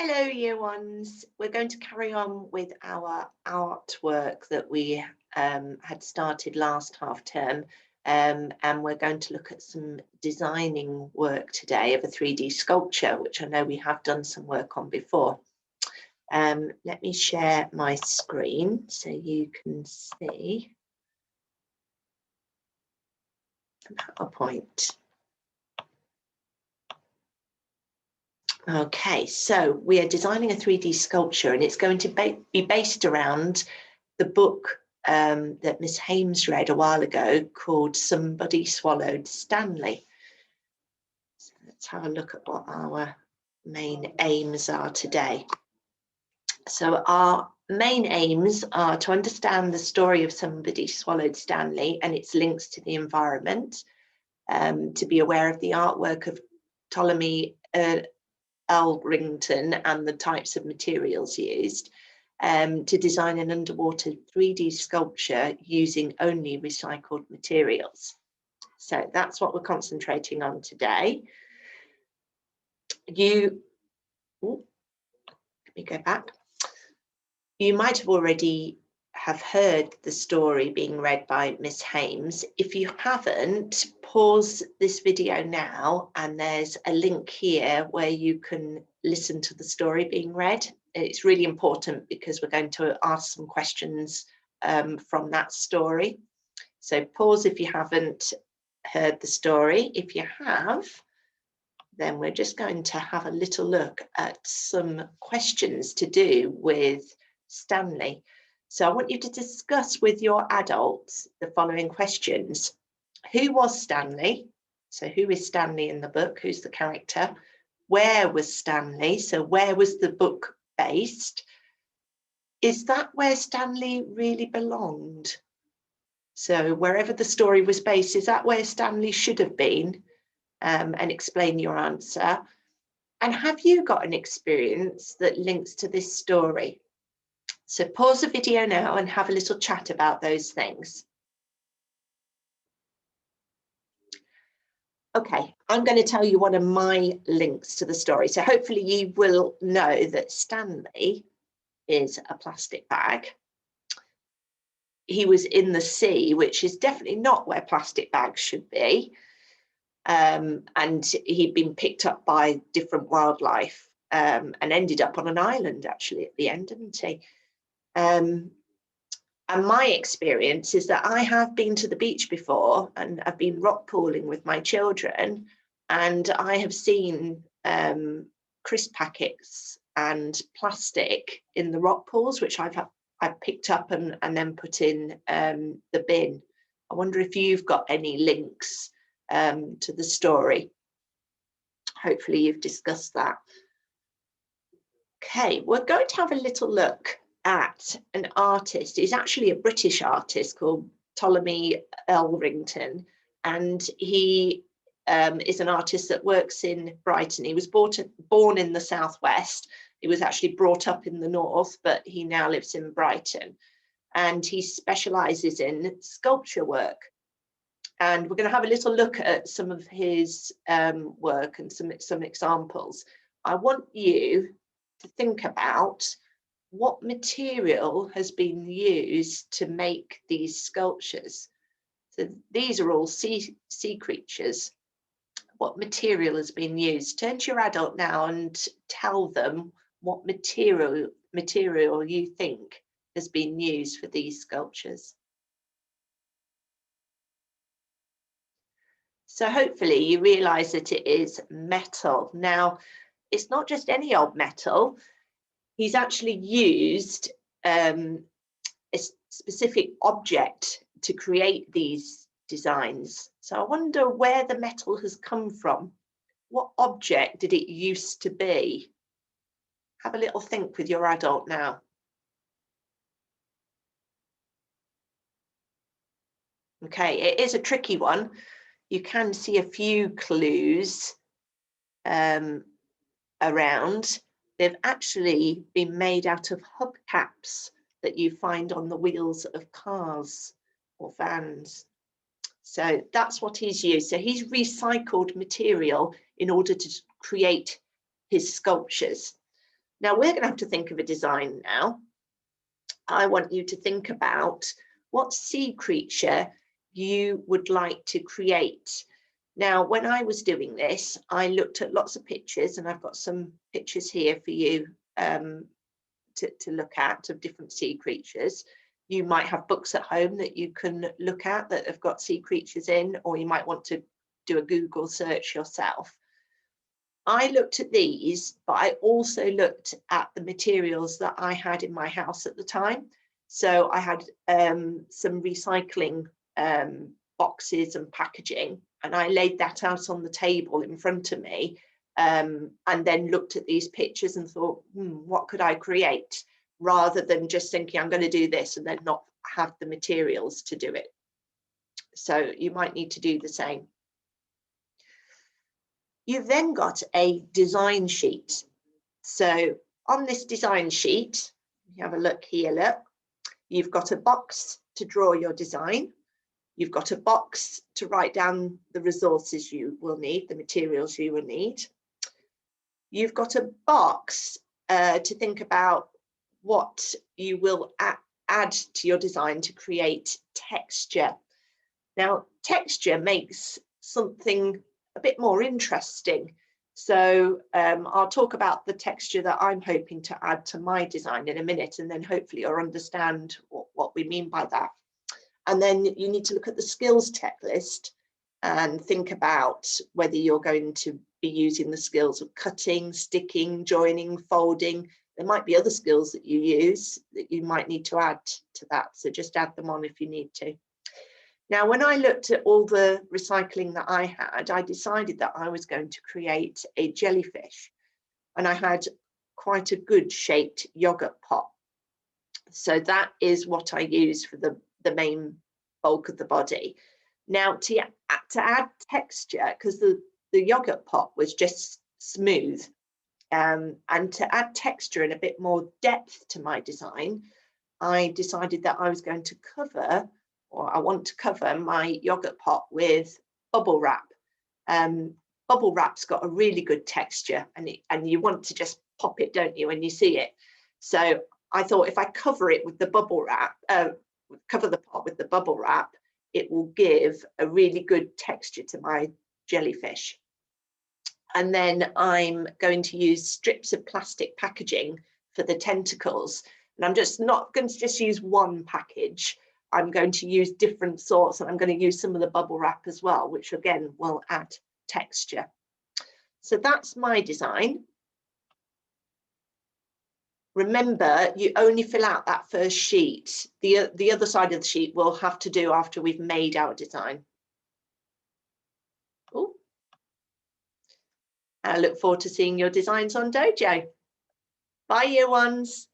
Hello, year ones. We're going to carry on with our artwork that we had started last half term, and we're going to look at some designing work today of a 3D sculpture, which I know we have done some work on before. Let me share my screen so you can see the PowerPoint. Okay, so we are designing a 3D sculpture, and it's going to be based around the book that Miss Hames read a while ago called Somebody Swallowed Stanley. So let's have a look at what our main aims are today. So our main aims are to understand the story of Somebody Swallowed Stanley and its links to the environment, to be aware of the artwork of Courtney-Hale and the types of materials used, to design an underwater 3D sculpture using only recycled materials. So that's what we're concentrating on today. Let me go back. You might have already have heard the story being read by Miss Hames. If you haven't, pause this video now, and there's a link here where you can listen to the story being read. It's really important because we're going to ask some questions from that story. So pause if you haven't heard the story. If you have, then we're just going to have a little look at some questions to do with Stanley. So I want you to discuss with your adults the following questions. Who was Stanley? So who is Stanley in the book? Who's the character? Where was Stanley? So where was the book based? Is that where Stanley really belonged? So wherever the story was based, is that where Stanley should have been? And explain your answer. And have you got an experience that links to this story? So pause the video now and have a little chat about those things. Okay, I'm going to tell you one of my links to the story. So hopefully you will know that Stanley is a plastic bag. He was in the sea, which is definitely not where plastic bags should be. And he'd been picked up by different wildlife and ended up on an island actually at the end, didn't he? And my experience is that I have been to the beach before, and I've been rock pooling with my children, and I have seen crisp packets and plastic in the rock pools, which I've picked up and then put in the bin. I wonder if you've got any links to the story. Hopefully you've discussed that. Okay, we're going to have a little look at an artist. He's actually a British artist called Courtney-Hale, and he is an artist that works in Brighton. He was born in the southwest. He was actually brought up in the north, but he now lives in Brighton, and he specialises in sculpture work. And we're going to have a little look at some of his work and some examples. I want you to think about what material has been used to make these sculptures. So these are all sea creatures. What material has been used? Turn to your adult now and tell them what material you think has been used for these sculptures. So hopefully you realise that it is metal. Now, it's not just any old metal. He's actually used a specific object to create these designs. So I wonder where the metal has come from. What object did it used to be? Have a little think with your adult now. Okay, it is a tricky one. You can see a few clues around. They've actually been made out of hubcaps that you find on the wheels of cars or vans. So that's what he's used. So he's recycled material in order to create his sculptures. Now we're going to have to think of a design now. I want you to think about what sea creature you would like to create. Now, when I was doing this, I looked at lots of pictures, and I've got some pictures here for you to look at of different sea creatures. You might have books at home that you can look at that have got sea creatures in, or you might want to do a Google search yourself. I looked at these, but I also looked at the materials that I had in my house at the time. So I had some recycling boxes and packaging, and I laid that out on the table in front of me, and then looked at these pictures and thought, what could I create, rather than just thinking I'm going to do this and then not have the materials to do it. So you might need to do the same. You've then got a design sheet. So on this design sheet, you have a look here, look, you've got a box to draw your design. You've got a box to write down the resources you will need, the materials you will need. You've got a box to think about what you will add to your design to create texture. Now, texture makes something a bit more interesting. So I'll talk about the texture that I'm hoping to add to my design in a minute, and then hopefully you'll understand what we mean by that. And then you need to look at the skills checklist and think about whether you're going to be using the skills of cutting, sticking, joining, folding. There might be other skills that you use that you might need to add to that. So just add them on if you need to. Now, when I looked at all the recycling that I had, I decided that I was going to create a jellyfish, and I had quite a good shaped yogurt pot. So that is what I use for the main bulk of the body. Now, to add texture, because the yogurt pot was just smooth, and to add texture and a bit more depth to my design, I decided that I was going to cover, or I want to cover my yogurt pot with bubble wrap. Bubble wrap's got a really good texture, and you want to just pop it, don't you, when you see it? So I thought if I cover it with the bubble wrap, cover the pot with the bubble wrap, it will give a really good texture to my jellyfish. And then I'm going to use strips of plastic packaging for the tentacles. And I'm just not going to just use one package. I'm going to use different sorts, and I'm going to use some of the bubble wrap as well, which again will add texture. So that's my design. Remember, you only fill out that first sheet. The other side of the sheet we'll have to do after we've made our design. Ooh. I look forward to seeing your designs on Dojo. Bye, year ones.